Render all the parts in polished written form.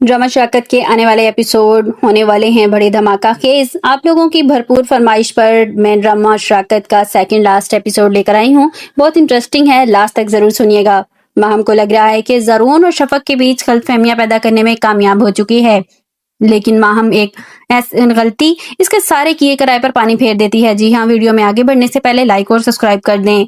Drama शराकत के आने वाले एपिसोड होने वाले हैं बड़े धमाका खेज। आप लोगों की भरपूर फरमाइश पर मैं ड्रामा शराकत का सेकंड लास्ट एपिसोड लेकर आई हूँ। बहुत इंटरेस्टिंग है, लास्ट तक जरूर सुनिएगा। माहम को लग रहा है कि ज़रून और शफक के बीच गलतफहमियां पैदा करने में कामयाब हो चुकी है, लेकिन माहम एक ऐसी गलती इसके सारे किए कराए पर पानी फेर देती है। जी हाँ, वीडियो में आगे बढ़ने से पहले लाइक और सब्सक्राइब कर दें।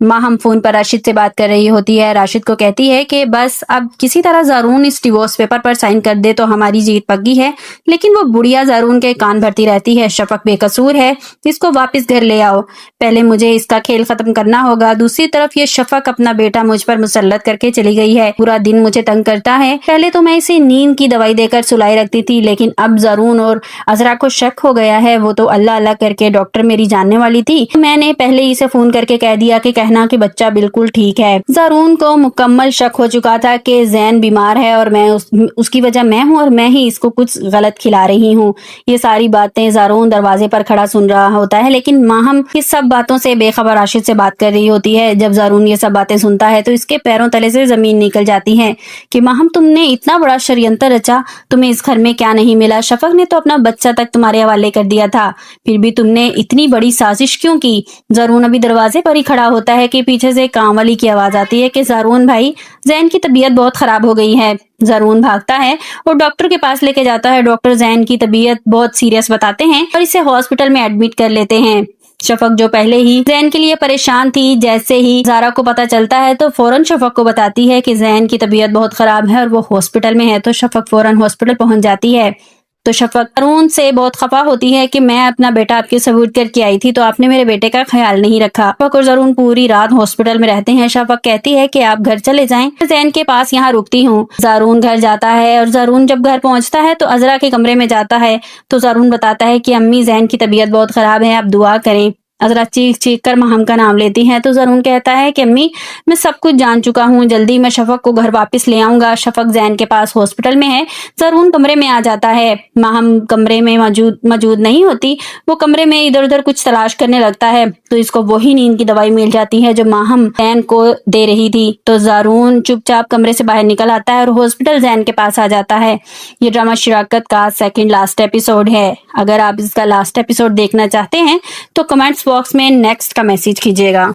माहम फोन पर राशिद से बात कर रही होती है। राशिद को कहती है कि बस अब किसी तरह ज़ारून इस डिवोर्स पेपर पर साइन कर दे तो हमारी जीत पक्की है, लेकिन वो बुढ़िया ज़ारून के कान भरती रहती है। शफक बेकसूर है, इसको वापस घर ले आओ, पहले मुझे इसका खेल खत्म करना होगा। दूसरी तरफ ये शफक अपना बेटा मुझ पर मुसल्लत करके चली गई है, पूरा दिन मुझे तंग करता है। पहले तो मैं इसे नींद की दवाई देकर सुलाई रखती थी, लेकिन अब ज़ारून और अजरा को शक हो गया है। वो तो अल्लाह अल्लाह करके डॉक्टर मेरी जानने वाली थी, मैंने पहले इसे फोन करके कह दिया कि कहना कि बच्चा बिल्कुल ठीक है। ज़ारून को मुकम्मल शक हो चुका था कि ज़ैन बीमार है और मैं उसकी वजह मैं हूँ और मैं ही इसको कुछ गलत खिला रही हूँ। ये सारी बातें ज़ारून दरवाजे पर खड़ा सुन रहा होता है, लेकिन माहम इस सब बातों से बेखबर राशिद से बात कर रही होती है। जब ज़ारून ये सब बातें सुनता है तो इसके पैरों तले से जमीन निकल जाती है कि माहम तुमने इतना बड़ा षड्यंत्र रचा, तुम्हें इस घर में क्या नहीं मिला? शफक ने तो अपना बच्चा तक तुम्हारे हवाले कर दिया था, फिर भी तुमने इतनी बड़ी साजिश क्यों की? ज़ारून अभी दरवाजे पर ही खड़ा होता है कि पीछे से काम वाली की आवाज आती है कि ज़ारून भाई, ज़ैन की तबीयत बहुत खराब हो गई है। ज़ारून भागता है और डॉक्टर के पास लेके जाता है। डॉक्टर ज़ैन की तबीयत बहुत सीरियस बताते हैं और इसे हॉस्पिटल में एडमिट कर लेते हैं। शफक जो पहले ही ज़ैन के लिए परेशान थी, जैसे ही ज़ारा को पता चलता है तो फौरन शफक को बताती है कि ज़ैन की तबीयत बहुत खराब है और वो हॉस्पिटल में है, तो शफक फौरन हॉस्पिटल पहुंच जाती है। तो शफक ज़ारून से बहुत खफा होती है कि मैं अपना बेटा आपके सबूत करके आई थी तो आपने मेरे बेटे का ख्याल नहीं रखा। शफक और ज़ारून पूरी रात हॉस्पिटल में रहते हैं। शफक कहती है कि आप घर चले जाएं, ज़ैन के पास यहाँ रुकती हूँ। ज़ारून घर जाता है और ज़ारून जब घर पहुंचता है तो अजरा के कमरे में जाता है तो ज़ारून बताता है कि अम्मी, ज़ैन की तबीयत बहुत खराब है, आप दुआ करें। अजरा चीख चीख कर माहम का नाम लेती है तो ज़ारून कहता है कि अम्मी, मैं सब कुछ जान चुका हूँ, जल्दी मैं शफक को घर वापस ले आऊंगा। शफक ज़ैन के पास हॉस्पिटल में है। ज़ारून कमरे में आ जाता है, माहम कमरे में मौजूद नहीं होती। वो कमरे में इधर उधर कुछ तलाश करने लगता है तो इसको वही नींद की दवाई मिल जाती है जो माहम ज़ैन को दे रही थी। तो ज़ारून चुपचाप कमरे से बाहर निकल आता है और हॉस्पिटल ज़ैन के पास आ जाता है। ये ड्रामा शराकत का सेकंड लास्ट एपिसोड है। अगर आप इसका लास्ट एपिसोड देखना चाहते हैं तो कमेंट्स बॉक्स में नेक्स्ट का मैसेज कीजिएगा।